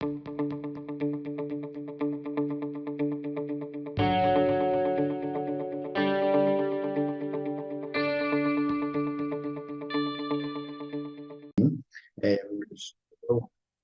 We'll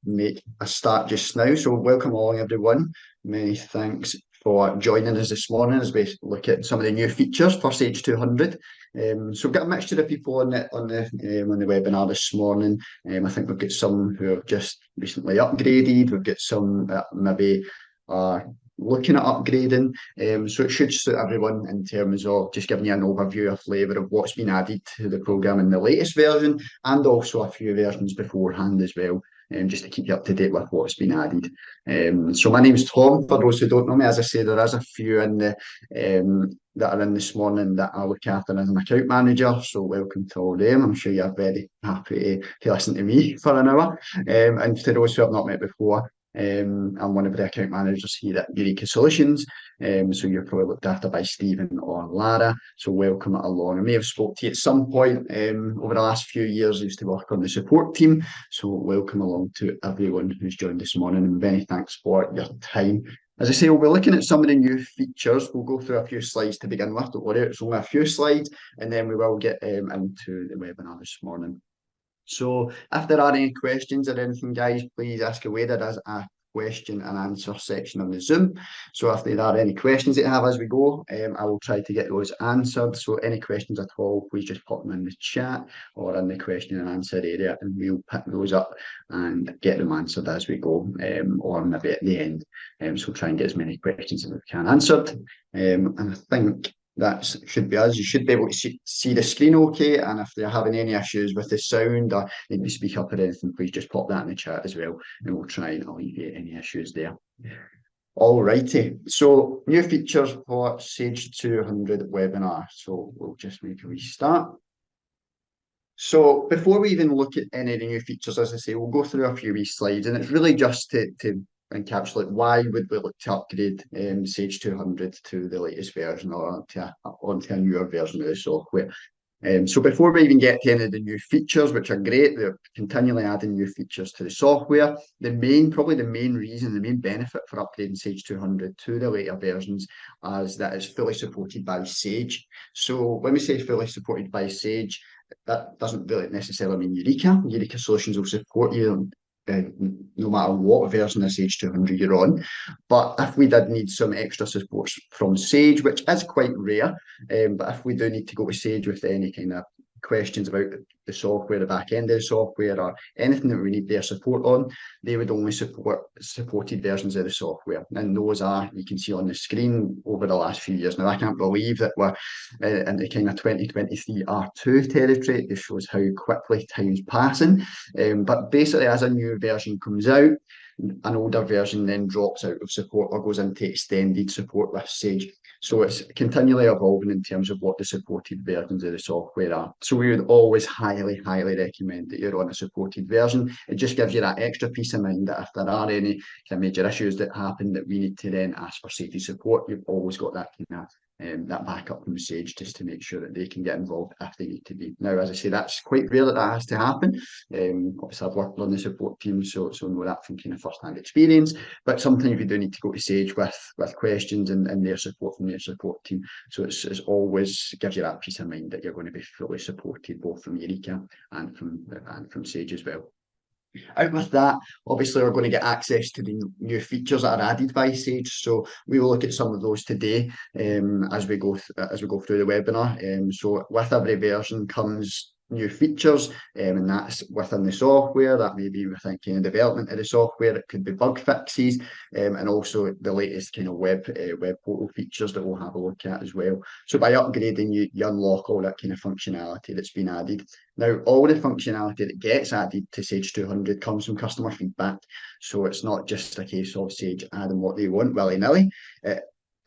make a start just now. So welcome along everyone. Many thanks for joining us this morning as we look at some of the new features for Sage 200. So we've got a mixture of people on the webinar this morning. I think we've got some who have just recently upgraded. We've got some that maybe are looking at upgrading. So it should suit everyone in terms of just giving you an overview, a flavour of what's been added to the programme in the latest version, and also a few versions beforehand as well, just to keep you up to date with what's been added. So my name's Tom, for those who don't know me. As I say, there is a few in the that are in this morning that I look after as an account manager, so welcome to all them. I'm sure you're very happy to listen to me for an hour. And to those who have not met before, I'm one of the account managers here at Eureka Solutions. So you're probably looked after by Stephen or Lara. So welcome along. I may have spoke to you at some point over the last few years. I used to work on the support team. So welcome along to everyone who's joined this morning, and many thanks for your time. As I say, we'll be looking at some of the new features. We'll go through a few slides to begin with. Don't worry, it's only a few slides, and then we will get into the webinar this morning. So if there are any questions or anything, guys, please ask away. There is a question and answer section on the Zoom. So if there are any questions that you have as we go, I will try to get those answered. So any questions at all, please just pop them in the chat or in the question and answer area, and we'll pick those up and get them answered as we go, or maybe at the end. So try and get as many questions as we can answered. And I think that should be us. You should be able to see the screen okay, and if you're having any issues with the sound or need to speak up or anything, please just pop that in the chat as well, and we'll try and alleviate any issues there. Alrighty, so new features for Sage 200 webinar. So we'll just make a restart. So before we even look at any of the new features, as I say, we'll go through a few wee slides, and it's really just to encapsulate why would we look to upgrade Sage 200 to the latest version or onto a newer version of the software. So before we even get to any of the new features, which are great, they're continually adding new features to the software. Probably the main reason, the main benefit for upgrading Sage 200 to the later versions is that it's fully supported by Sage. So when we say fully supported by Sage, that doesn't really necessarily mean Eureka. Eureka Solutions will support you no matter what version of Sage 200 you're on. But if we did need some extra support from Sage, which is quite rare, but if we do need to go to Sage with any kind of questions about the software, the back end of the software, or anything that we need their support on, they would only support supported versions of the software. And those are, you can see on the screen over the last few years. Now, I can't believe that we're in the kind of 2023 R2 territory. It just shows how quickly time's passing. But basically, as a new version comes out, an older version then drops out of support or goes into extended support with Sage. So it's continually evolving in terms of what the supported versions of the software are. So we would always highly recommend that you're on a supported version. It just gives you that extra peace of mind that if there are any kind of major issues that happen that we need to then ask for safety support, you've always got that kind of that backup from Sage just to make sure that they can get involved if they need to be. Now, as I say, that's quite rare that has to happen. Obviously, I've worked on the support team, so know that from kind of first-hand experience. But sometimes you do need to go to Sage with questions and their support from their support team. So it's always gives you that peace of mind that you're going to be fully supported both from Eureka and from Sage as well. Out with that, obviously, we're going to get access to the new features that are added by Sage. So we will look at some of those today as we go through the webinar. So with every version comes new features, and that's within the software. That may be within kind of development of the software. It could be bug fixes, and also the latest kind of web portal features that we'll have a look at as well. So by upgrading, you unlock all that kind of functionality that's been added. Now, all the functionality that gets added to Sage 200 comes from customer feedback. So it's not just a case of Sage adding what they want willy-nilly.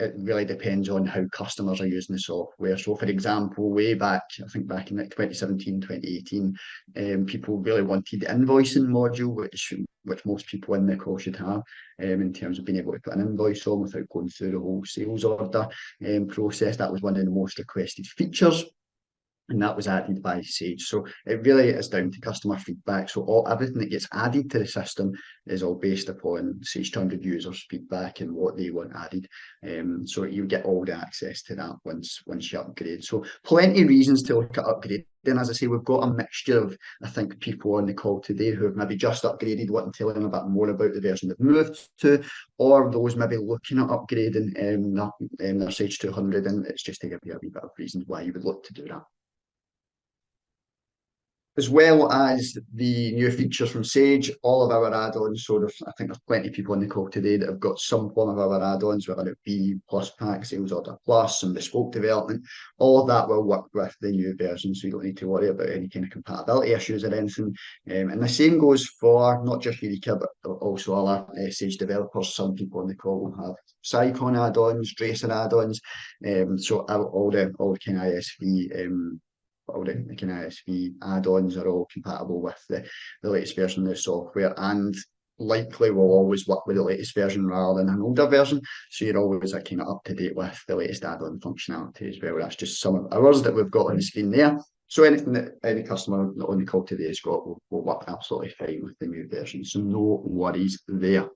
It really depends on how customers are using the software. So, for example, way back, I think back in like 2017, 2018, people really wanted the invoicing module, which most people in the call should have, in terms of being able to put an invoice on without going through the whole sales order process. That was one of the most requested features. and that was added by Sage. So it really is down to customer feedback. So everything that gets added to the system is all based upon Sage 200 users' feedback and what they want added. So you get all the access to that once you upgrade. So plenty of reasons to look at upgrading. As I say, we've got a mixture of, I think, people on the call today who have maybe just upgraded, wanting to learn a bit more about the version they've moved to, or those maybe looking at upgrading their Sage 200, and it's just to give you a wee bit of reasons why you would look to do that. As well as the new features from Sage, all of our add-ons. So I think there's plenty of people on the call today that have got some form of our add-ons, whether it be Plus Pack, Sales Order Plus, and bespoke development. All of that will work with the new version, so you don't need to worry about any kind of compatibility issues or anything. And the same goes for not just Eureka, but also other Sage developers. Some people on the call will have Cycon add-ons, Dracer add-ons. So all the kind of ISV all the kind of ISV add-ons are all compatible with the latest version of the software, and likely will always work with the latest version rather than an older version. So you're always kind of up to date with the latest add-on functionality as well. That's just some of ours that we've got on the screen there. So anything that any customer on the call today has got will work absolutely fine with the new version. So no worries there.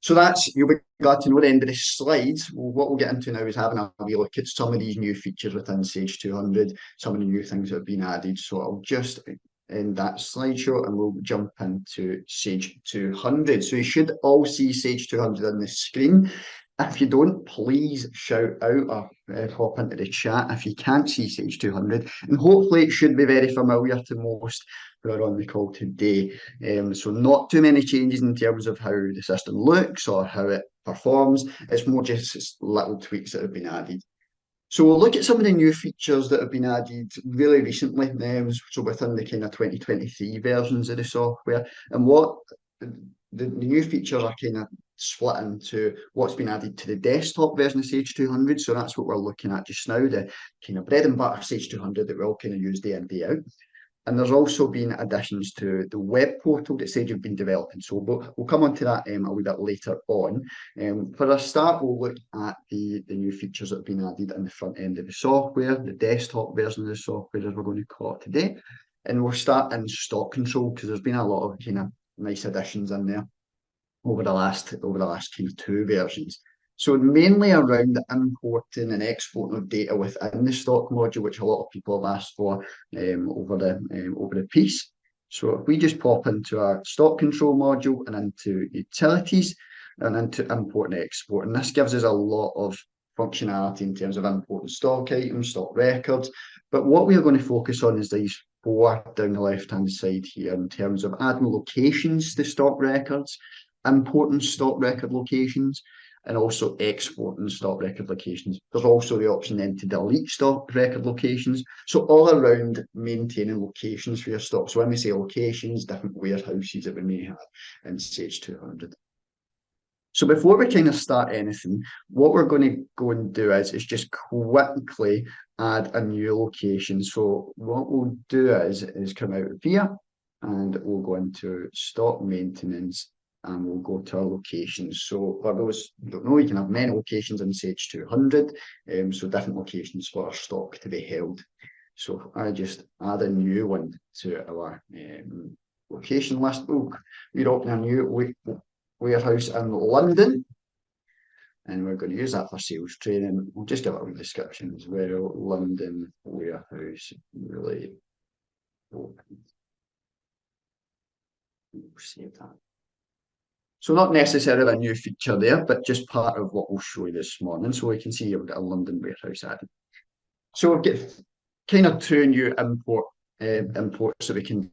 So you'll be glad to know the end of the slides. What we'll get into now is having a wee look at some of these new features within Sage 200, some of the new things that have been added. So I'll just end that slideshow and we'll jump into Sage 200. So you should all see Sage 200 on the screen. If you don't, please shout out or pop into the chat if you can't see Sage 200. And hopefully it should be very familiar to most who are on the call today. So not too many changes in terms of how the system looks or how it performs. It's more just little tweaks that have been added. So we'll look at some of the new features that have been added really recently, so within the kind of 2023 versions of the software. And what the new features are kind of split into what's been added to the desktop version of Sage 200. So that's what we're looking at just now, the kind of bread and butter Sage 200 that we all kind of use day in, day out. And there's also been additions to the web portal that Sage have been developing. So we'll come on to that a wee bit later on. For a start, we'll look at the new features that have been added in the front end of the software, the desktop version of the software, as we're going to call it today. And we'll start in stock control because there's been a lot of kind of nice additions in there over the last kind of two versions. So mainly around the importing and exporting of data within the stock module, which a lot of people have asked for over the piece. So if we just pop into our stock control module and into utilities and into import and export, and this gives us a lot of functionality in terms of importing stock items, stock records. But what we are going to focus on is these four down the left-hand side here in terms of adding locations to stock records, importing stock record locations, and also exporting stock record locations. There's also the option then to delete stock record locations. So all around maintaining locations for your stock. So when we say locations, different warehouses that we may have in Sage 200. So before we kind of start anything, what we're going to go and do is just quickly add a new location. So what we'll do is come out of here and we'll go into stock maintenance and we'll go to our locations. So for those who don't know, you can have many locations in Sage 200, so different locations for our stock to be held. So I just add a new one to our location list. We're opening a new warehouse in London, and we're going to use that for sales training. We'll just give it a description as well. London warehouse really open. We'll save that. So not necessarily a new feature there, but just part of what we'll show you this morning. So we can see we've got a London warehouse added. So we've got kind of two new imports that we can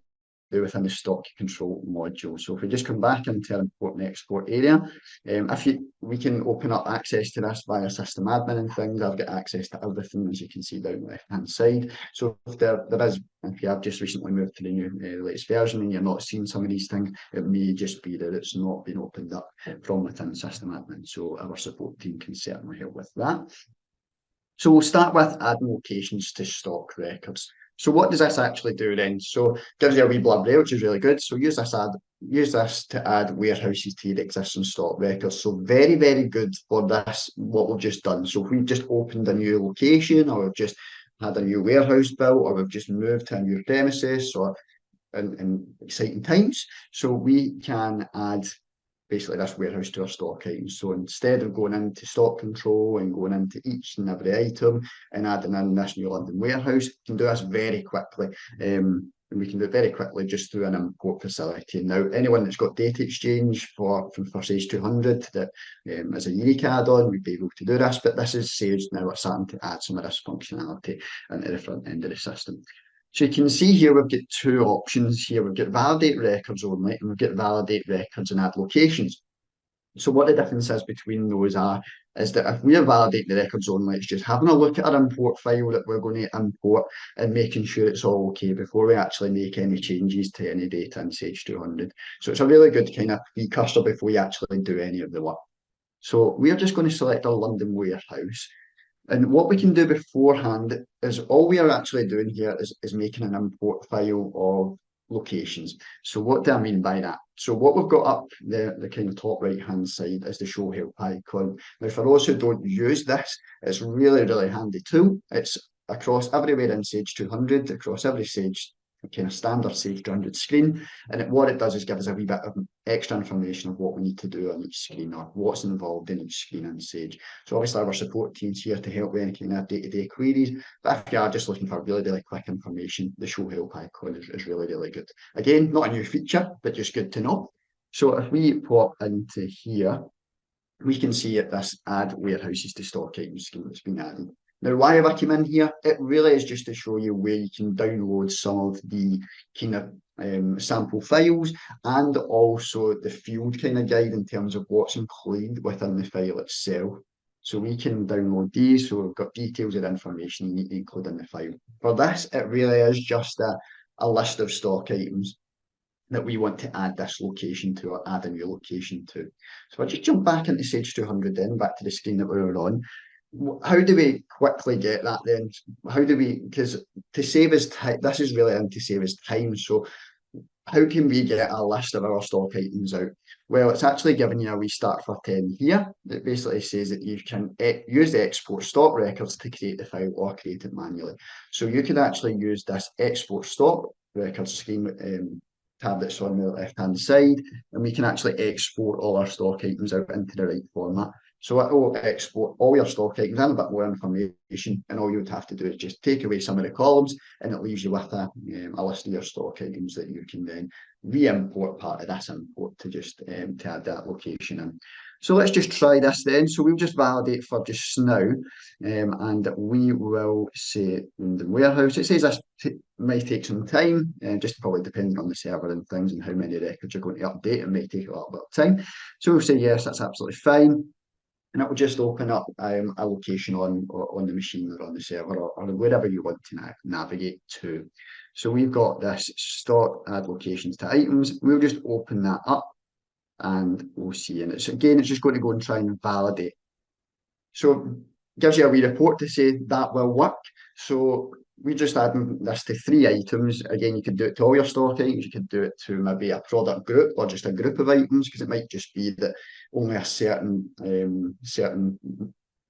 do within the stock control module. So if we just come back into our import and export area, we can open up access to this via system admin and things. I've got access to everything, as you can see down the left hand side. So if if you have just recently moved to the new latest version and you're not seeing some of these things, it may just be that it's not been opened up from within system admin. So our support team can certainly help with that. So we'll start with adding locations to stock records. So what does this actually do then? So it gives you a wee blurb there, which is really good. So use this to add warehouses to your existing stock records. So very, very good for this, what we've just done. So if we've just opened a new location or we've just had a new warehouse built, or we've just moved to a new premises, or in exciting times. So we can add basically this warehouse to our stock items. So instead of going into stock control and going into each and every item and adding in this new London warehouse, we can do this very quickly. And we can do it very quickly just through an import facility. Now, anyone that's got data exchange from Sage 200 that as a unique add-on, we'd be able to do this, but this is Sage now. We're starting to add some of this functionality into the front end of the system. So you can see here we've got two options here. We've got validate records only, and we've got validate records and add locations. So what the difference is between those is that if we are validating the records only, it's just having a look at our import file that we're going to import and making sure it's all okay before we actually make any changes to any data in Sage 200. So it's a really good kind of precursor before we actually do any of the work. So we're just going to select our London warehouse. And what we can do beforehand is all we are actually doing here is making an import file of locations. So what do I mean by that? So what we've got up the kind of top right hand side is the show help icon. Now for those who don't use this, it's really, really handy tool. It's across everywhere in Sage 200, across every Sage kind of standard Sage 200 screen. And what it does is give us a wee bit of extra information of what we need to do on each screen or what's involved in each screen in Sage. So obviously our support team's here to help with any kind of day-to-day queries. But if you are just looking for really, really quick information, the show help icon is really, really good. Again, not a new feature, but just good to know. So if we pop into here, we can see at this add warehouses to stock items scheme that's been added. Now, why have I come in here? It really is just to show you where you can download some of the kind of sample files and also the field kind of guide in terms of what's included within the file itself. So we can download these, so we've got details of information you need to include in the file. For this, it really is just a list of stock items that we want to add this location to or add a new location to. So I'll just jump back into Sage 200 then, back to the screen that we were on. How do we quickly get that then? How do we, because to save us time, this is really in to save us time. So how can we get a list of our stock items out? Well, it's actually giving you a wee start for 10 here. It basically says that you can use the export stock records to create the file or create it manually. So you could actually use this export stock records scheme tab that's on the left-hand side, and we can actually export all our stock items out into the right format. So it will export all your stock items and a bit more information, and all you would have to do is just take away some of the columns, and it leaves you with a list of your stock items that you can then re-import part of this import to just to add that location in. So let's just try this then. So we'll just validate for just now, and we will say the warehouse. It says this might take some time, just probably depending on the server and things and how many records you're going to update. It might take a little bit of time. So we'll say yes, that's absolutely fine. And it will just open up a location on the machine or on the server or wherever you want to navigate to. So we've got this stock add locations to items. We'll just open that up and we'll see. And it's just going to go and try and validate. So it gives you a wee report to say that will work. So we just add this to 3 items. Again, you could do it to all your stock items. You could do it to maybe a product group or just a group of items, because it might just be that only a certain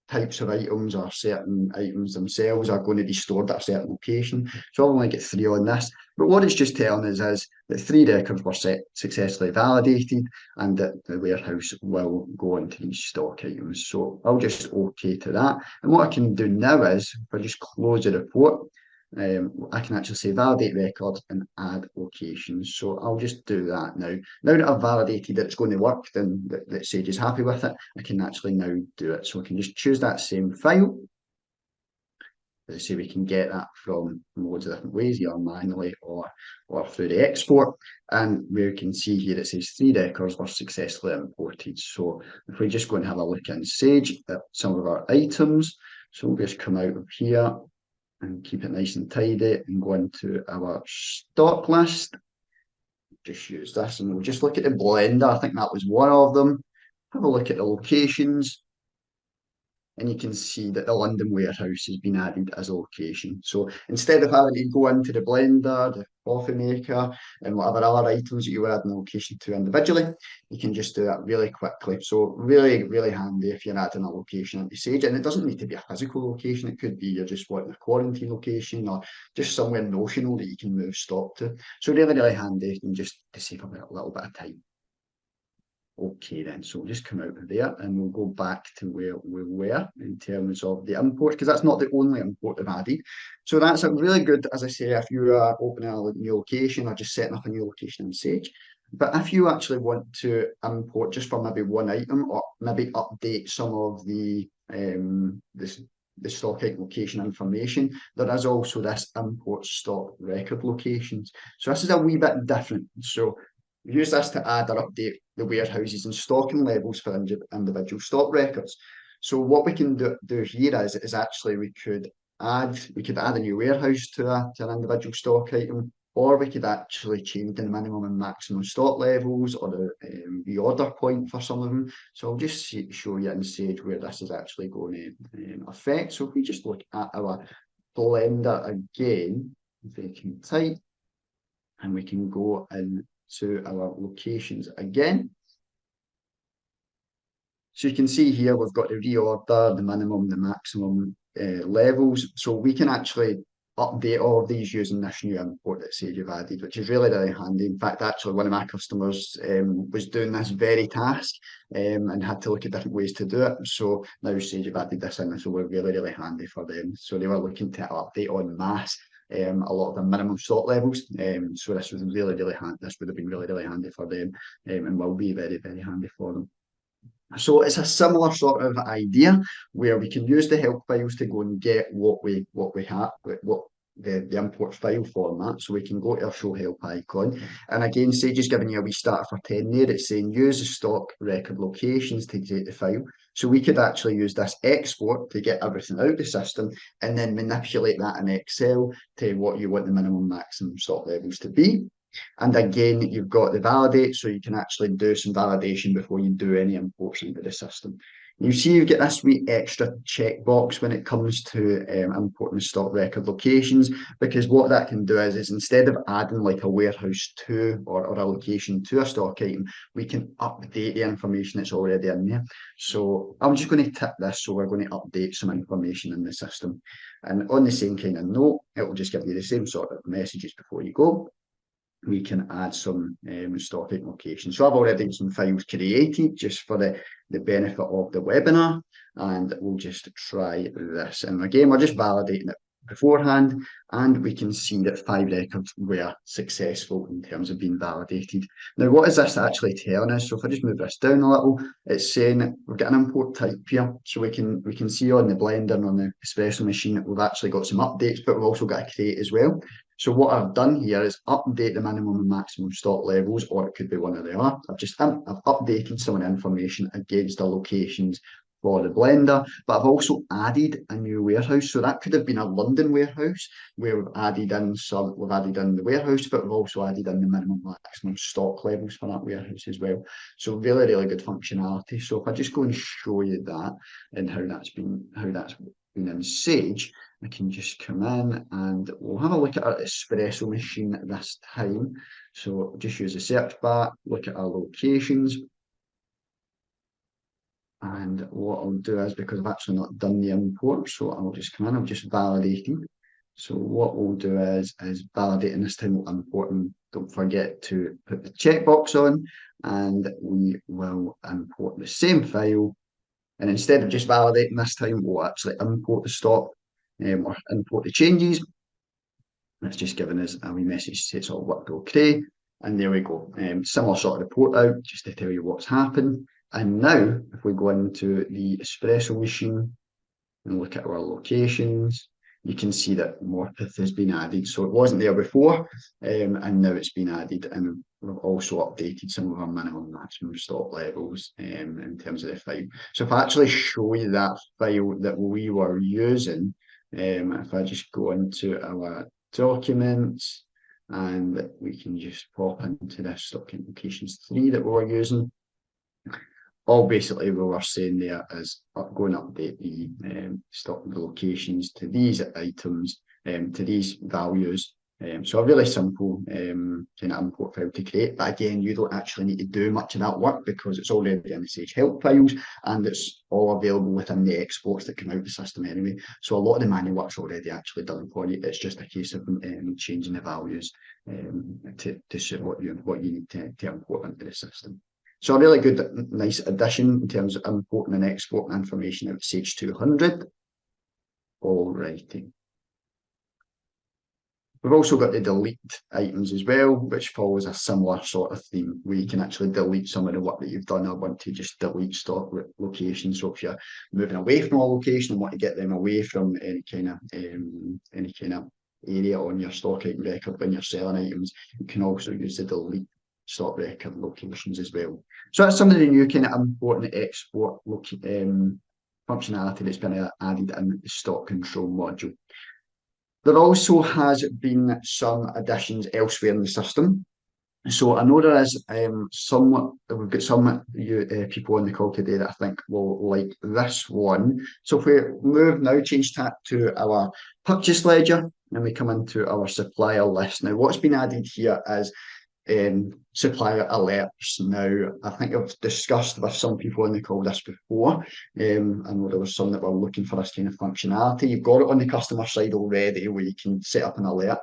types of items or certain items themselves are going to be stored at a certain location. So I'll only get 3 on this. But what it's just telling us is that 3 records were successfully validated and that the warehouse will go into these stock items. So I'll just OK to that. And what I can do now is, if I just close the report, I can actually say validate record and add locations. So I'll just do that now. Now that I've validated that it's going to work, then that Sage is happy with it, I can actually now do it. So I can just choose that same file. As I say, we can get that from loads of different ways, either manually or through the export. And we can see here it says 3 records were successfully imported. So if we just go and have a look in Sage at some of our items, so we'll just come out of here and keep it nice and tidy and go into our stock list. Just use this and we'll just look at the blender. I think that was one of them. Have a look at the locations. and you can see that the London warehouse has been added as a location. So instead of having to go into the blender, the coffee maker, and whatever other items that you were adding a location to individually, you can just do that really quickly. So really, really handy if you're adding a location into Sage. And it doesn't need to be a physical location. It could be you're just wanting a quarantine location or just somewhere notional that you can move stock to. So really, really handy and just to save a little bit of time. Okay then, so we'll just come out of there and we'll go back to where we were in terms of the import, because that's not the only import they've added. So that's a really good, as I say, if you are opening a new location or just setting up a new location in Sage. But if you actually want to import just for maybe one item or maybe update some of the stock item location information, there is also this import stock record locations. So this is a wee bit different. So use this to add or update the warehouses and stocking levels for individual stock records. So what we can do here is actually we could add a new warehouse to an individual stock item, or we could actually change the minimum and maximum stock levels or the order point for some of them. So I'll just show you in Sage where this is actually going to affect. So if we just look at our blender again, we can type, and we can go in to our locations again. So you can see here we've got the reorder, the minimum, the maximum levels. So we can actually update all of these using this new import that Sage have added, which is really, really handy. In fact, actually one of my customers was doing this very task and had to look at different ways to do it. So now Sage have added this in, so we're really, really handy for them. So they were looking to update en masse a lot of the minimum stock levels. So this was really, really handy. This would have been really, really handy for them and will be very, very handy for them. So it's a similar sort of idea where we can use the help files to go and get what we have, what the import file format. So we can go to our show help icon. And again, Sage is giving you a wee starter for 10 there. It's saying use the stock record locations to create the file. So we could actually use this export to get everything out of the system and then manipulate that in Excel to what you want the minimum maximum stock levels to be. And again, you've got the validate, so you can actually do some validation before you do any imports into the system. You see you get this wee extra checkbox when it comes to importing stock record locations, because what that can do is instead of adding like a warehouse to or a location to a stock item, we can update the information that's already in there. So I'm just going to tip this, so we're going to update some information in the system. And on the same kind of note, it will just give you the same sort of messages before you go. We can add some stock item locations. So I've already got some files created just for the benefit of the webinar, and we'll just try this. And again, we're just validating it beforehand, and we can see that 5 records were successful in terms of being validated. Now, what is this actually telling us? So if I just move this down a little, it's saying we've got an import type here. So we can see on the blender and on the espresso machine that we've actually got some updates, but we've also got a create as well. So what I've done here is update the minimum and maximum stock levels, or it could be one or the other. I've updated some of the information against the locations for the blender, but I've also added a new warehouse. So that could have been a London warehouse where we've added in the warehouse, but we've also added in the minimum and maximum stock levels for that warehouse as well. So really, really good functionality. So if I just go and show you that and how that's been in Sage, I can just come in and we'll have a look at our espresso machine this time. So just use the search bar, look at our locations. And what I'll do is, because I've actually not done the import, so I'll just come in, I'll just validating. So what we'll do is validating this time we'll import, and don't forget to put the checkbox on, and we will import the same file. And instead of just validating this time, we'll actually import the stock or import the changes. It's just giving us a wee message to say it's all worked okay. And there we go. Similar sort of report out just to tell you what's happened. And now, if we go into the espresso machine and look at our locations, you can see that Morpeth has been added. So it wasn't there before, and now it's been added. And we've also updated some of our minimum and maximum stock levels in terms of the file. So if I actually show you that file that we were using, if I just go into our documents, and we can just pop into this stock locations 3 that we were using. all basically we were saying there is go and update the stock the locations to these items, to these values. So a really simple kind of import file to create. But again, you don't actually need to do much of that work because it's already in the Sage help files and it's all available within the exports that come out of the system anyway. So a lot of the manual work's already actually done for you. It's just a case of changing the values to suit what you need to import into the system. So a really good, nice addition in terms of importing and exporting information out of Sage 200. Alrighty. We've also got the delete items as well, which follows a similar sort of theme where you can actually delete some of the work that you've done. I want to just delete stock locations. So if you're moving away from a location and want to get them away from any kind of area on your stock item record when you're selling items, you can also use the delete stock record locations as well. So that's some of the new kind of import and export functionality that's been added in the stock control module. There also has been some additions elsewhere in the system. So I know there is we've got some people on the call today that I think will like this one. So if we move now, change that to our purchase ledger, and we come into our supplier list. Now, what's been added here is supplier alerts. Now, I think I've discussed with some people on the call this before. I know there was some that were looking for this kind of functionality. You've got it on the customer side already where you can set up an alert.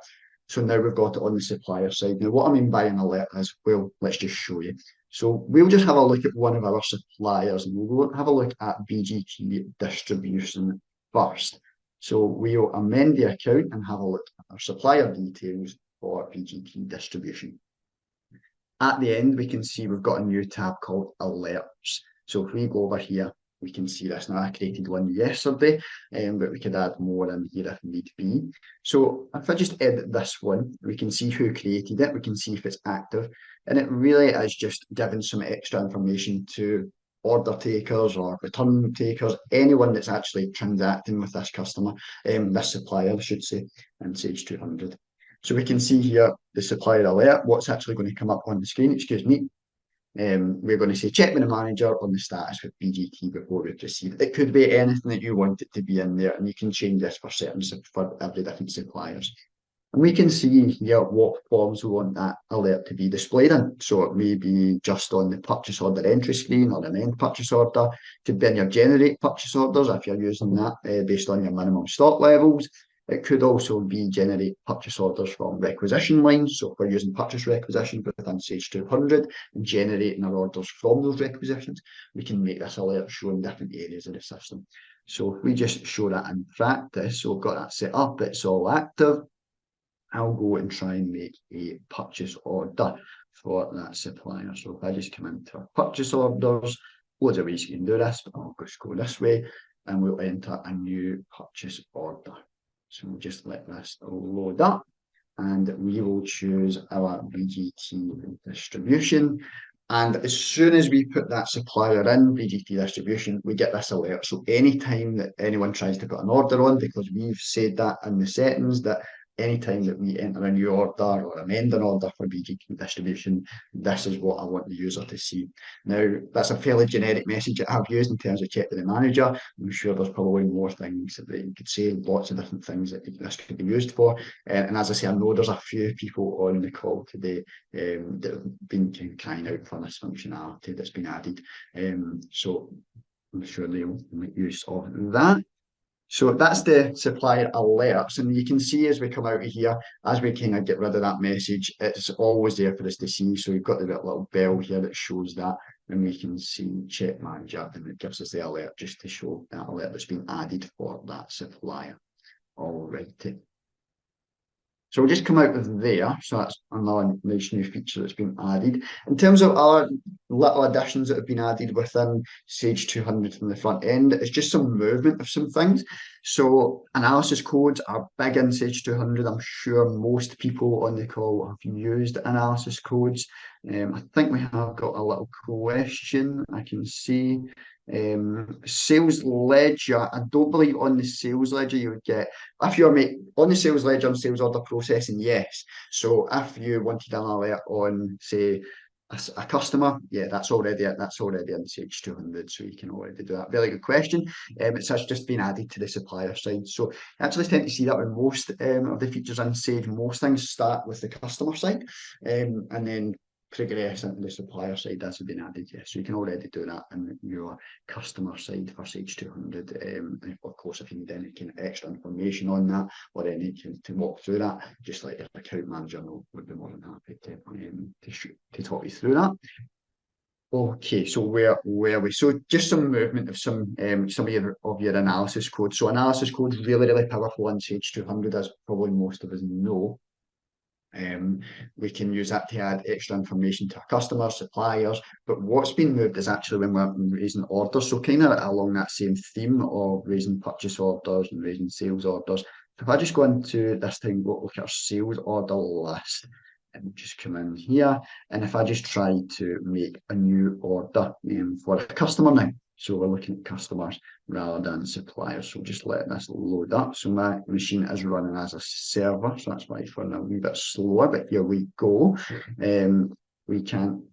So now we've got it on the supplier side. Now, what I mean by an alert is, well, let's just show you. So we'll just have a look at one of our suppliers and we'll have a look at BGT distribution first. So we'll amend the account and have a look at our supplier details for BGT distribution. At the end, we can see we've got a new tab called Alerts. So if we go over here, we can see this. Now, I created one yesterday, but we could add more in here if need be. So if I just edit this one, we can see who created it. We can see if it's active. And it really is just giving some extra information to order takers or return takers, anyone that's actually transacting with this customer, this supplier, I should say, in Sage 200. So we can see here the supplier alert, what's actually going to come up on the screen, excuse me. We're going to say check with the manager on the status with BGT before we proceed. It could be anything that you want it to be in there, and you can change this for every different suppliers. And we can see here what forms we want that alert to be displayed in. So it may be just on the purchase order entry screen or an end purchase order. It could be in your generate purchase orders if you're using that based on your minimum stock levels. It could also be generate purchase orders from requisition lines. So if we're using purchase requisition within Sage 200 and generating our orders from those requisitions, we can make this alert show in different areas of the system. So if we just show that in practice, so we've got that set up, it's all active. I'll go and try and make a purchase order for that supplier. So if I just come into our purchase orders, loads of ways you can do this, but I'll just go this way and we'll enter a new purchase order. So we'll just let this load up and we will choose our BGT distribution. And as soon as we put that supplier in BGT distribution, we get this alert. So anytime that anyone tries to put an order on, because we've said that in the settings that anytime that we enter a new order or amend an order for BGT distribution, this is what I want the user to see. Now, that's a fairly generic message that I've used in terms of check with the manager. I'm sure there's probably more things that you could say, lots of different things that this could be used for. And as I say, I know there's a few people on the call today that have been crying out for this functionality that's been added. So I'm sure they'll make use of that. So that's the supplier alerts, and you can see as we come out of here, as we kind of get rid of that message, it's always there for us to see. So we've got the little bell here that shows that, and we can see check manager, and it gives us the alert just to show that alert that's been added for that supplier. All righty. So we'll just come out of there. So that's another nice new feature that's been added. In terms of our little additions that have been added within Sage 200 from the front end, it's just some movement of some things. So analysis codes are big in Sage 200. I'm sure most people on the call have used analysis codes. I think we have got a little question I can see. Sales ledger, I don't believe on the sales ledger you would get, if you're on the sales ledger and sales order processing, yes. So if you wanted an alert on, say, a customer, yeah, that's already in Sage 200, so you can already do that. Really good question. It's just been added to the supplier side. So I actually tend to see that with most of the features in Sage. Most things start with the customer side, and then progress into the supplier side. That's been added, yeah. So you can already do that in your customer side for Sage 200. And of course, if you need any kind of extra information on that or any to walk through that, just let your account manager know. Would be more than happy to talk you through that. Okay, so where were we? So just some movement of some of your analysis code. So analysis code is really powerful in Sage 200, as probably most of us know. We can use that to add extra information to our customers, suppliers. But what's been moved is actually when we're raising orders. So kind of along that same theme of raising purchase orders and raising sales orders. If I just go into this thing, look at our sales order list and just come in here. And if I just try to make a new order for a customer now. So we're looking at customers rather than suppliers. So just let this load up. So my machine is running as a server. So that's why it's running a wee bit slower, but here we go. We can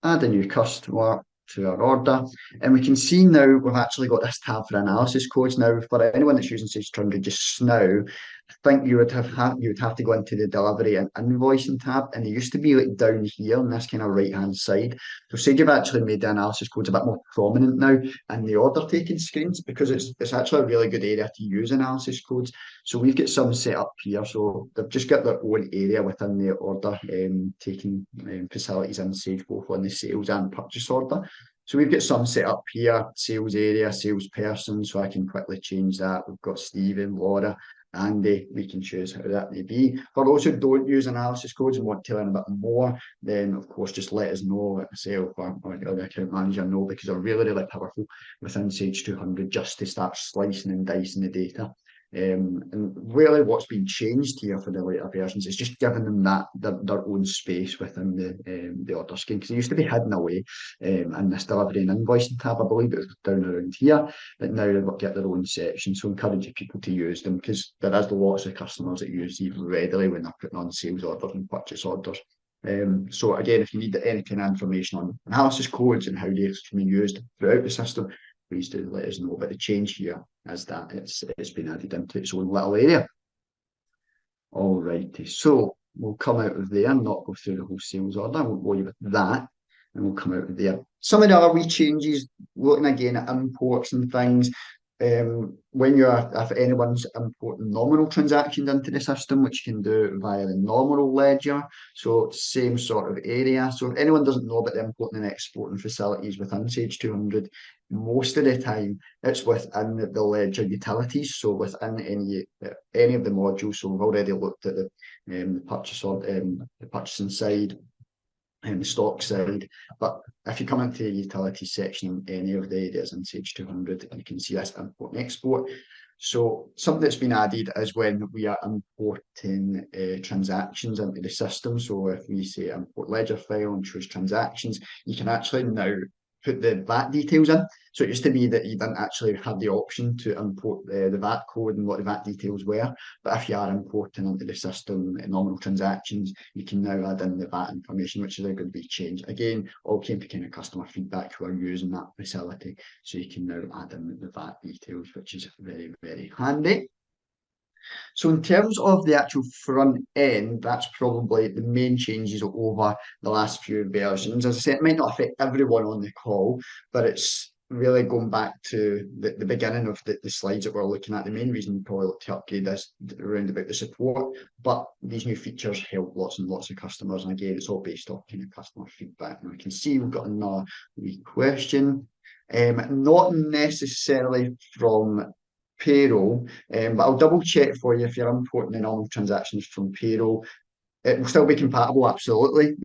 add a new customer to our order. And we can see now we've actually got this tab for analysis codes. Now, for anyone that's using Sage 200 just now, I think you would have to go into the delivery and invoicing tab, and they used to be like down here on this kind of right hand side. So Sage have actually made the analysis codes a bit more prominent now in the order taking screens because it's actually a really good area to use analysis codes. So we've got some set up here. So they've just got their own area within the order taking facilities in Sage, both on the sales and purchase order. So we've got some set up here, sales area, salesperson, so I can quickly change that. We've got Stephen, Laura, Andy, we can choose how that may be. For those who don't use analysis codes and want to learn a bit more, then of course just let us know, let myself or the account manager know, because they're really powerful within Sage 200 just to start slicing and dicing the data. And really what's been changed here for the later versions is just giving them that their own space within the order scheme, because it used to be hidden away in this delivery and invoicing tab. I believe it was down around here, but now they've got their own section. So encourage people to use them, because there is lots of customers that use these readily when they're putting on sales orders and purchase orders. So again, if you need any kind of information on analysis codes and how they can be used throughout the system, please do let us know. But the change here is that it's been added into its own little area. All righty, so we'll come out of there and not go through the whole sales order. I won't bore you with that, and we'll come out of there. Some of the other wee changes, looking again at imports and things. If anyone's importing nominal transactions into the system, which you can do via the Nominal Ledger, so same sort of area. So if anyone doesn't know about the importing and exporting facilities within Sage 200, most of the time it's within the ledger utilities, so within any of the modules. So we've already looked at the purchasing side and the stock side, but if you come into the utility section in any of the areas in Sage 200, you can see this import and export. So something that's been added is when we are importing transactions into the system. So if we say import ledger file and choose transactions, you can actually now put the VAT details in. So it used to be that you didn't actually have the option to import the VAT code and what the VAT details were. But if you are importing into the system nominal transactions, you can now add in the VAT information, which is a good big change. Again, all came to kind of customer feedback who are using that facility. So you can now add in the VAT details, which is very handy. So in terms of the actual front end, that's probably the main changes over the last few versions. As I said, it might not affect everyone on the call, but it's really going back to the beginning of the slides that we're looking at. The main reason we probably look to upgrade this around about the support, but these new features help lots and lots of customers. And again, it's all based off kind of customer feedback. And we can see we've got another wee question. Not necessarily from payroll, but I'll double check for you if you're importing the normal transactions from payroll. It will still be compatible, absolutely.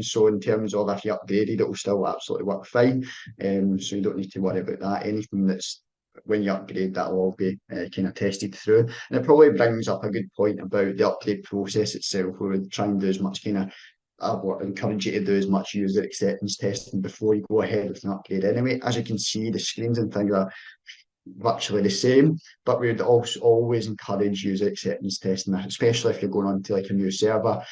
So in terms of if you upgraded, it will still absolutely work fine. So you don't need to worry about that. Anything that's when you upgrade, that'll all be kind of tested through. And it probably brings up a good point about the upgrade process itself. We would try and do as much kind of I would encourage you to do as much user acceptance testing before you go ahead with an upgrade anyway. As you can see, the screens and things are virtually the same, but we would also always encourage user acceptance testing, especially if you're going on to like a new server,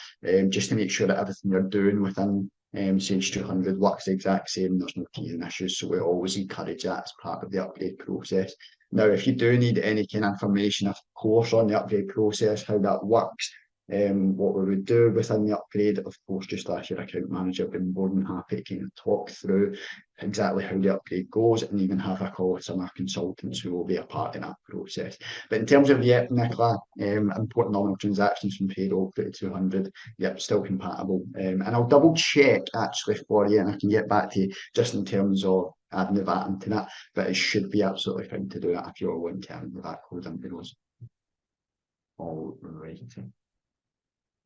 just to make sure that everything you're doing within Sage 200 works the exact same. There's no teething issues, so we always encourage that as part of the upgrade process. Now, if you do need any kind of information, of course, on the upgrade process, how that works, what we would do within the upgrade, of course, just ask your account manager. I've been more than happy to kind of talk through exactly how the upgrade goes, and even have a call with some of our consultants who will be a part in that process. But in terms of, yep, Nicola, important nominal transactions from payroll through to 200, yep, still compatible. And I'll double check actually for you, and I can get back to you just in terms of adding the VAT into that, but it should be absolutely fine to do that if you're wanting to add the VAT code into those. All right.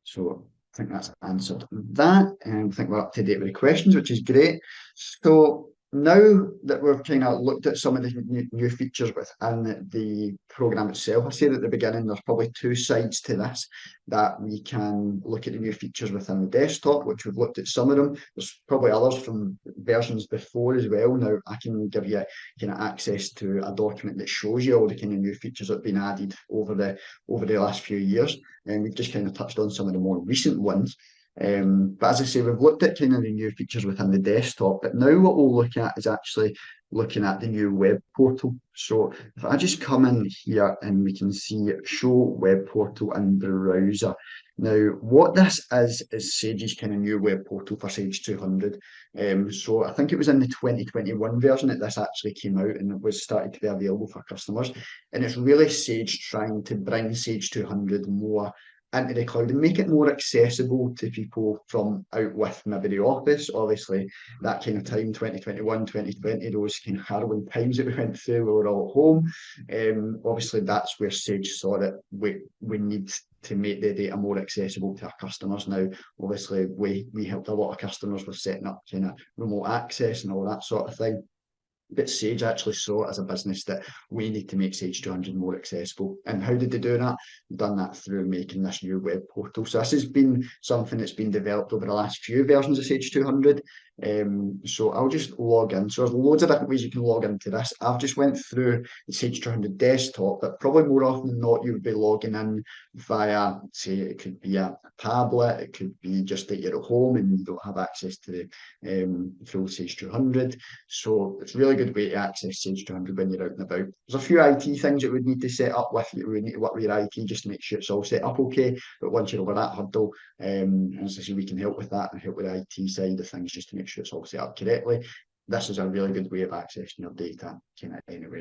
So I think that's answered that. And I think we're up to date with the questions, which is great. So now that we've kind of looked at some of the new features within the program itself, I said at the beginning there's probably two sides to this, that we can look at the new features within the desktop, which we've looked at some of them. There's probably others from versions before as well. Now I can give you kind of access to a document that shows you all the kind of new features that have been added over the last few years. And we've just kind of touched on some of the more recent ones. But as I say, we've looked at kind of the new features within the desktop, but now what we'll look at is actually looking at the new web portal. So if I just come in here and we can see show web portal and browser. Now, what this is Sage's kind of new web portal for Sage 200. So I think it was in the 2021 version that this actually came out and it was started to be available for customers. And it's really Sage trying to bring Sage 200 more into the cloud and make it more accessible to people from out with maybe the office. Obviously, that kind of time, 2021, 2020, those kind of harrowing times that we went through, we were all at home. Obviously, that's where Sage saw that we need to make the data more accessible to our customers. Now, obviously, we helped a lot of customers with setting up kind of remote access and all that sort of thing. But Sage actually saw it as a business that we need to make Sage 200 more accessible. And how did they do that? They've done that through making this new web portal. So this has been something that's been developed over the last few versions of Sage 200. So I'll just log in. So there's loads of different ways you can log into this. I've just went through the Sage 200 desktop, but probably more often than not, you would be logging in via, say, it could be a tablet, it could be just that you're at home and you don't have access to the full Sage 200. So it's a really good way to access Sage 200 when you're out and about. There's a few IT things that we need to set up with you. We need to work with your IT just to make sure it's all set up okay. But once you're over that hurdle, as I say, we can help with that and help with the IT side of things just to make sure it's all set up correctly. This is a really good way of accessing your data kind of anywhere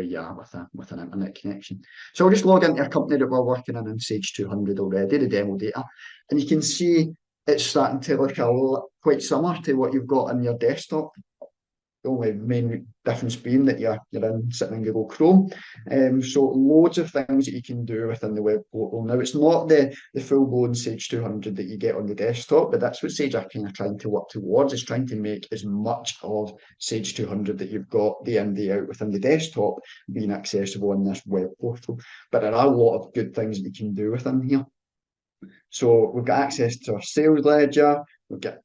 you are with an internet connection. So I'll just log into a company that we're working in Sage 200 already, the demo data, and you can see it's starting to look quite similar to what you've got on your desktop. The only main difference being that you're sitting in Google Chrome. So loads of things that you can do within the web portal. Now, it's not the full-blown Sage 200 that you get on the desktop, but that's what Sage are kind of trying to work towards, is trying to make as much of Sage 200 that you've got day in, day out within the desktop being accessible in this web portal. But there are a lot of good things that you can do within here. So we've got access to our sales ledger.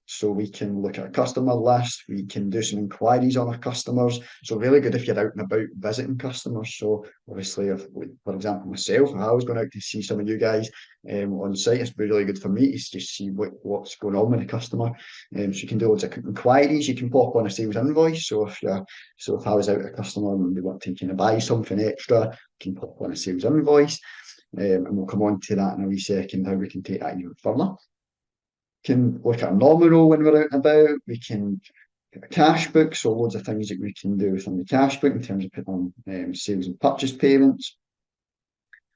So we can look at a customer list. We can do some inquiries on our customers. So really good if you're out and about visiting customers. So obviously, for example, myself, if I was going out to see some of you guys on site, it's really good for me to just see what's going on with the customer. So you can do loads of inquiries. You can pop on a sales invoice. So if I was out at a customer and they want to kind of buy something extra, you can pop on a sales invoice. And we'll come on to that in a wee second, how we can take that even further. Can look at a nominal when we're out and about. We can get a cash book, so loads of things that we can do within the cash book in terms of putting on sales and purchase payments.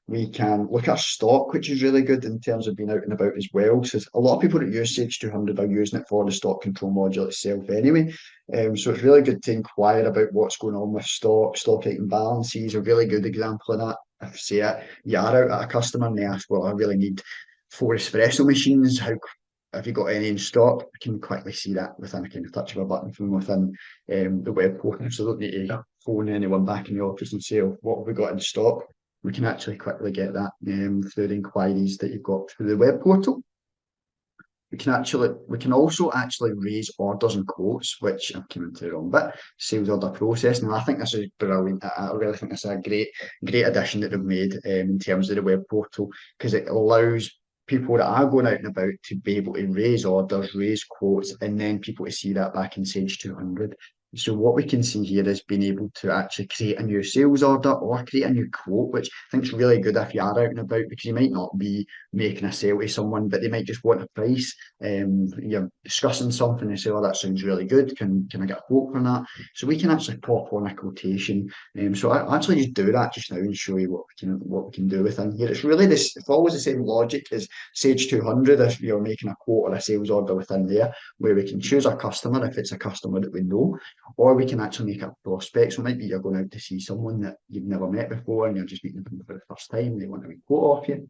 We can look at stock, which is really good in terms of being out and about as well. So a lot of people that use Sage 200 are using it for the stock control module itself anyway. So it's really good to inquire about what's going on with stock item balances. A really good example of that. If say you are out at a customer and they ask, well, I really need 4 espresso machines. Have you got any in stock? I can quickly see that within a kind of touch of a button from within the web portal. So I don't need to phone anyone back in the office and say, oh, what have we got in stock? We can actually quickly get that through the inquiries that you've got through the web portal. We can also actually raise orders and quotes, which I'm coming to the wrong bit, sales order processing. And I think this is brilliant. I really think this is a great addition that they've made in terms of the web portal, because it allows people that are going out and about to be able to raise orders, raise quotes, and then people to see that back in Sage 200. So what we can see here is being able to actually create a new sales order or create a new quote, which I think is really good if you are out and about, because you might not be making a sale to someone, but they might just want a price. You're discussing something and say, "Oh, that sounds really good. Can I get a quote for that?" So we can actually pop on a quotation. So I actually just do that just now and show you what we can do within here. It's really this. It's always the same logic as Sage 200 if you're making a quote or a sales order within there, where we can choose a customer if it's a customer that we know, or we can actually make a prospect. So it might be you're going out to see someone that you've never met before and you're just meeting them for the first time. They want a quote off you.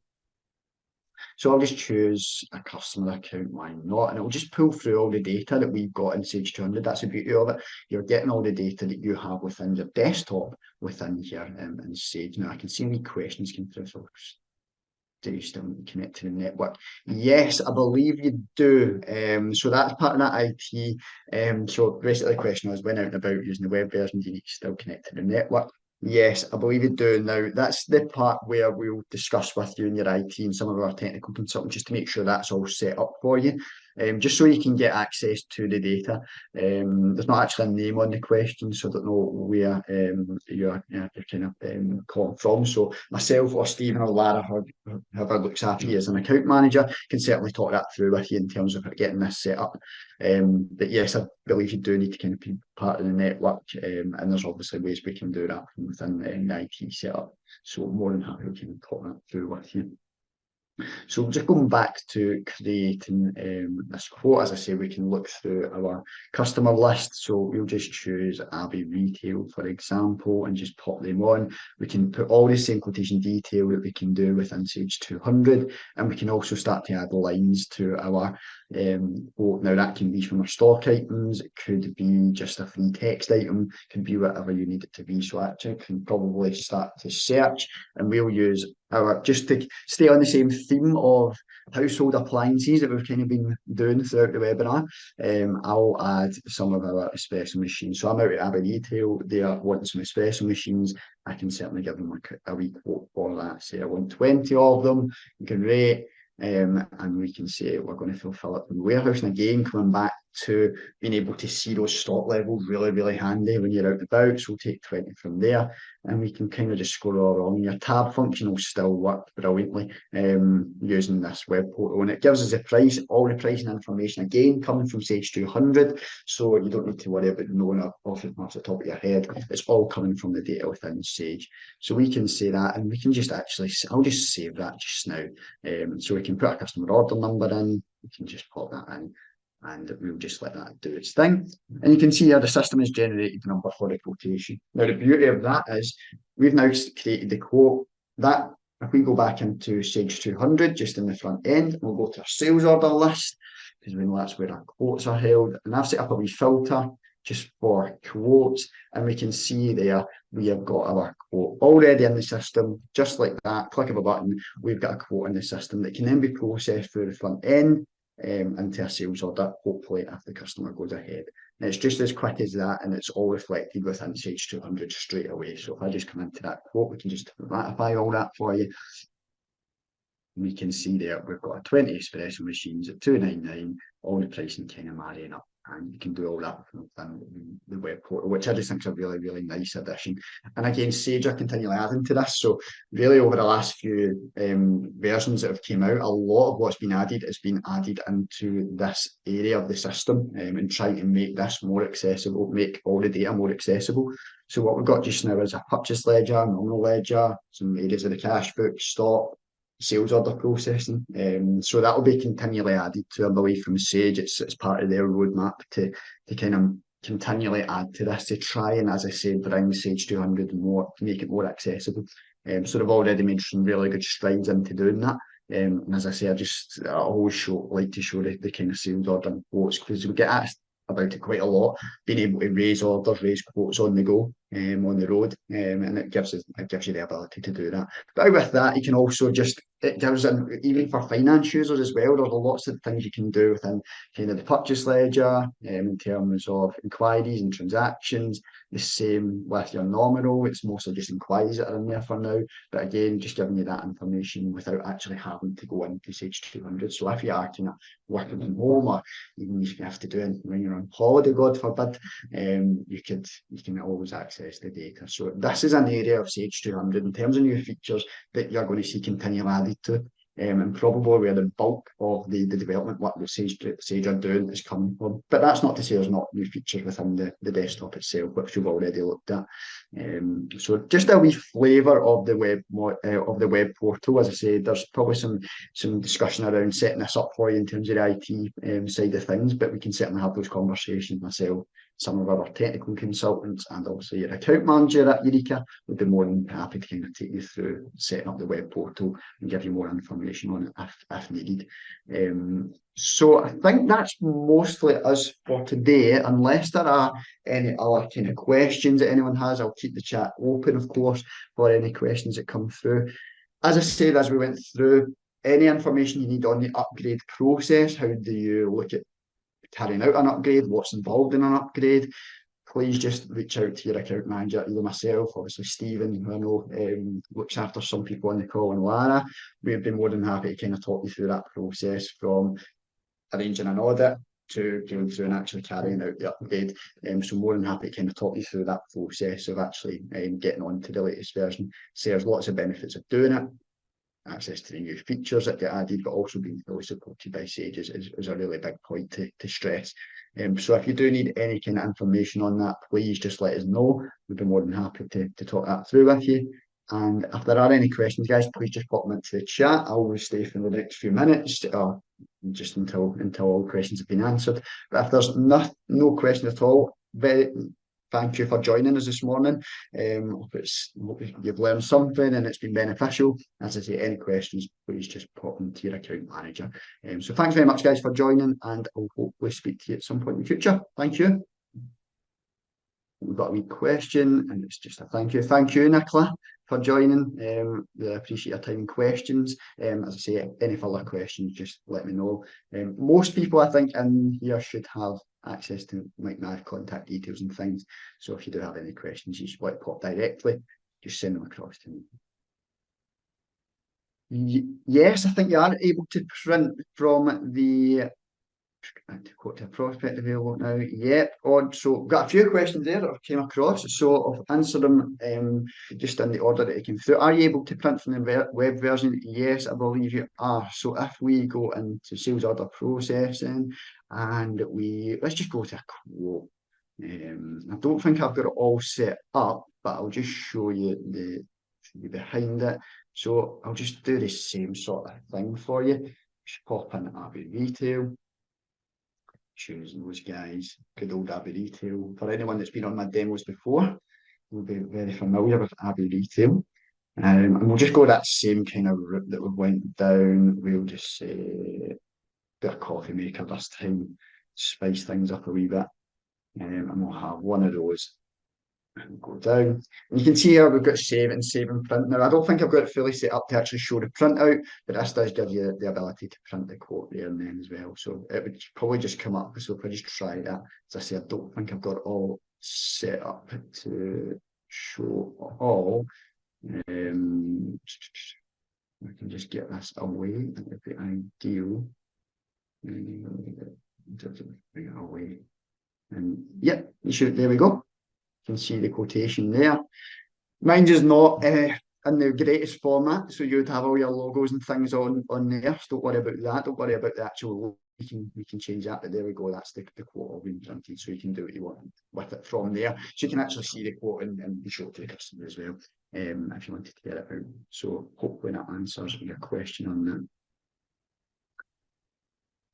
So I'll just choose a customer account, why not? And it will just pull through all the data that we've got in Sage 200. That's the beauty of it. You're getting all the data that you have within your desktop within here in Sage. Now I can see any questions come through. So do you still connect to the network? Yes, I believe you do. So that's part of that IT. So basically the question was, when out and about using the web version, do you need to still connect to the network? Yes, I believe you do. Now, that's the part where we'll discuss with you and your IT and some of our technical consultants just to make sure that's all set up for you. Just so you can get access to the data. There's not actually a name on the question, so I don't know where you're kind of calling from. So myself or Stephen or Lara, whoever looks after you as an account manager, can certainly talk that through with you in terms of getting this set up. But yes, I believe you do need to kind of be part of the network, and there's obviously ways we can do that from within the IT setup. So more than happy we can talk that through with you. So just going back to creating this quote, as I say, we can look through our customer list. So we'll just choose Abbey Retail, for example, and just pop them on. We can put all the same quotation detail that we can do within Sage 200, and we can also start to add lines to our quote. Now that can be from our stock items, it could be just a free text item, it can be whatever you need it to be. So actually can probably start to search, and we'll use just to stay on the same theme of household appliances that we've kind of been doing throughout the webinar. I'll add some of our espresso machines. So I'm out at Abbey Retail, they are wanting some espresso machines. I can certainly give them a wee quote for that. Say I want 20 of them, you can rate, and we can say we're going to fulfill it from the warehouse. And again, coming back to being able to see those stock levels, really handy when you're out and about. So we'll take 20 from there, and we can kind of just scroll along. Your tab function will still work brilliantly using this web portal, and it gives us a price, all the pricing information again coming from Sage 200, so you don't need to worry about knowing off the top of your head. It's all coming from the data within Sage. So we can say that, and we can just actually, I'll just save that just now. So we can put a customer order number in, we can just pop that in, and we'll just let that do its thing. And you can see how the system has generated the number for the quotation. Now, the beauty of that is we've now created the quote. That, if we go back into Sage 200, just in the front end, we'll go to our sales order list, because we know that's where our quotes are held. And I've set up a wee filter just for quotes, and we can see there we have got our quote already in the system. Just like that, click of a button, we've got a quote in the system that can then be processed through the front end into a sales order, hopefully if the customer goes ahead. And it's just as quick as that, and it's all reflected within Sage 200 straight away. So if I just come into that quote, we can just ratify all that for you. We can see there we've got a 20 espresso machines at $2.99, all the pricing kind of marrying up, and you can do all that from the web portal, which I just think is a really nice addition. And again, Sage are continually adding to this, so really over the last few versions that have came out, a lot of what's been added has been added into this area of the system, and trying to make this more accessible, make all the data more accessible. So what we've got just now is a purchase ledger, nominal ledger, some areas of the cash book, stock, sales order processing. So that will be continually added to, I believe, from Sage. It's part of their roadmap to kind of continually add to this, to try and, as I said, bring Sage 200 more, to make it more accessible. So they've already made some really good strides into doing that. And as I say, I always like to show the kind of sales order and quotes, because we get asked about it quite a lot, being able to raise orders, raise quotes on the go. on the road, and it gives you the ability to do that. But with that, you can also it gives even for finance users as well. There's lots of things you can do within kind of the purchase ledger, in terms of inquiries and transactions. The same with your nominal. It's mostly just inquiries that are in there for now. But again, just giving you that information without actually having to go into Sage 200. So if you are kind of working from home, or even if you have to do it when you're on holiday, God forbid, you can always access the data. So this is an area of Sage 200 in terms of new features that you're going to see continually added to. And probably where the bulk of the development work that Sage are doing is coming from. But that's not to say there's not new features within the desktop itself, which we've already looked at. So just a wee flavour of the web portal. As I said, there's probably some discussion around setting this up for you in terms of the IT side of things, but we can certainly have those conversations myself. Some of our technical consultants and obviously your account manager at Eureka would be more than happy to kind of take you through setting up the web portal and give you more information on it if needed. So I think that's mostly us for today, unless there are any other kind of questions that anyone has. I'll keep the chat open, of course, for any questions that come through. As I said, as we went through, any information you need on the upgrade process, how do you look at carrying out an upgrade, what's involved in an upgrade, please just reach out to your account manager, either myself, obviously Stephen, who I know looks after some people on the call, and Lara. We'd be more than happy to kind of talk you through that process from arranging an audit to going through and actually carrying out the upgrade. So more than happy to kind of talk you through that process of actually getting on to the latest version. So there's lots of benefits of doing it. Access to the new features that get added, but also being fully supported by Sage is a really big point to stress. So if you do need any kind of information on that, please just let us know. We'd be more than happy to talk that through with you. And if there are any questions, guys, please just pop them into the chat. I will stay for the next few minutes, just until all questions have been answered. But if there's no question at all, thank you for joining us this morning. Hope you've learned something and it's been beneficial. As I say, any questions, please just pop them to your account manager. So thanks very much, guys, for joining, and I'll hopefully speak to you at some point in the future. Thank you. We've got a wee question, and it's just a thank you. Thank you, Nicola, for joining. Really appreciate your time and questions. As I say, any further questions, just let me know. Most people, I think, in here should have access to my contact details and things. So if you do have any questions you just want to pop directly, just send them across to me. Yes, I think you are able to print from the quote to a prospect available now. Yep, odd. So got a few questions there that came across. So I'll answer them just in the order that it came through. Are you able to print from the web version? Yes, I believe you are. So if we go into sales order processing and let's just go to a quote. I don't think I've got it all set up, but I'll just show you behind it. So I'll just do the same sort of thing for you. Just pop in Abbey Retail. Choosing those guys, good old Abbey Retail. For anyone that's been on my demos before, will be very familiar with Abbey Retail. And we'll just go that same kind of route that we went down. We'll just say bit of coffee maker this time, spice things up a wee bit. And we'll have one of those and go down. And you can see here we've got save and print. Now I don't think I've got it fully set up to actually show the printout, but this does give you the ability to print the quote there and then as well. So it would probably just come up. So if I just try that, as I say, I don't think I've got it all set up to show all. I can just get this away. That would be ideal. Bring it away. And yeah, there we go. You can see the quotation there. Mine is not in the greatest format, so you would have all your logos and things on there. So don't worry about that. Don't worry about the actual logo. We can change that, but there we go. That's the quote all been printed, so you can do what you want with it from there. So you can actually see the quote and show it to the customer as well, if you wanted to get it out. So hopefully that answers your question on that.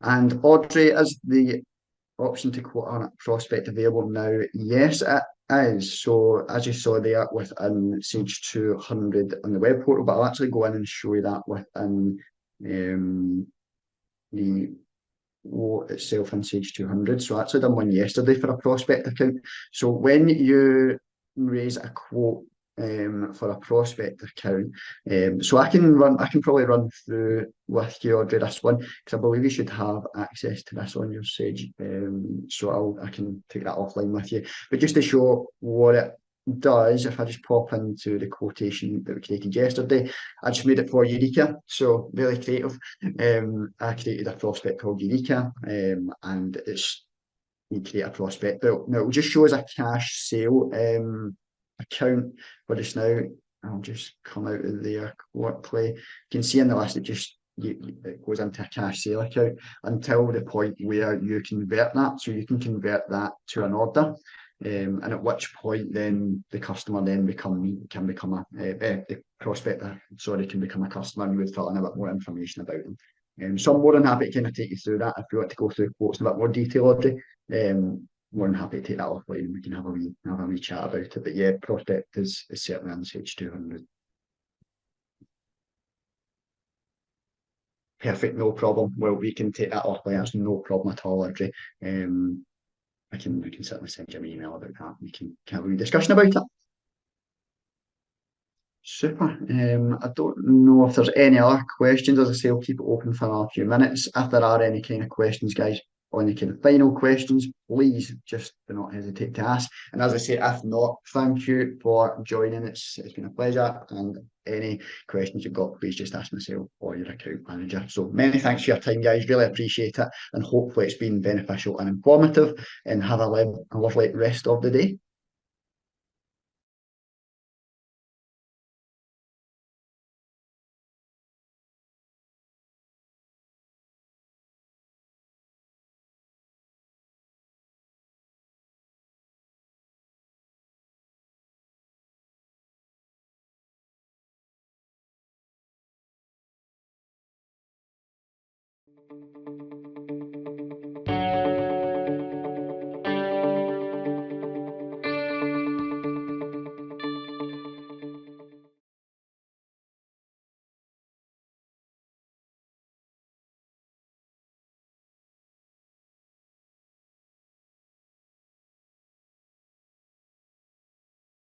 And Audrey, is the option to quote on a prospect available now? Yes, it is. So as you saw there within Sage 200 on the web portal, but I'll actually go in and show you that within the quote itself in Sage 200. So I actually done one yesterday for a prospect account. So when you raise a quote for a prospect account. So I can probably run through with you, Audrey, this one, because I believe you should have access to this on your Sage. So I can take that offline with you. But just to show what it does, if I just pop into the quotation that we created yesterday, I just made it for Eureka. So really creative. I created a prospect called Eureka, and it's you create a prospect. But no, it will just show as a cash sale account for just now. I'll just come out of there quickly. You can see in the list it goes into a cash sale account until the point where you convert that. So you can convert that to an order. And at which point then the customer then can become the prospector, sorry, can become a customer, and you would fill in a bit more information about them. So I'm more than happy to kind of take you through that if you want to go through quotes in a bit more detail, Audrey. More than happy to take that offline and we can have a wee chat about it. But yeah, prospect is certainly on the Sage 200. Perfect, no problem. Well, we can take that offline. That's no problem at all, Audrey. I can certainly send you an email about that. We can have a wee discussion about it. Super. I don't know if there's any other questions. As I say, I'll keep it open for a few minutes. If there are any kind of questions, guys, or any kind of final questions, please just do not hesitate to ask. And as I say, if not, thank you for joining. It's been a pleasure. And any questions you've got, please just ask myself or your account manager. So many thanks for your time, guys. Really appreciate it. And hopefully it's been beneficial and informative. And have a lovely rest of the day.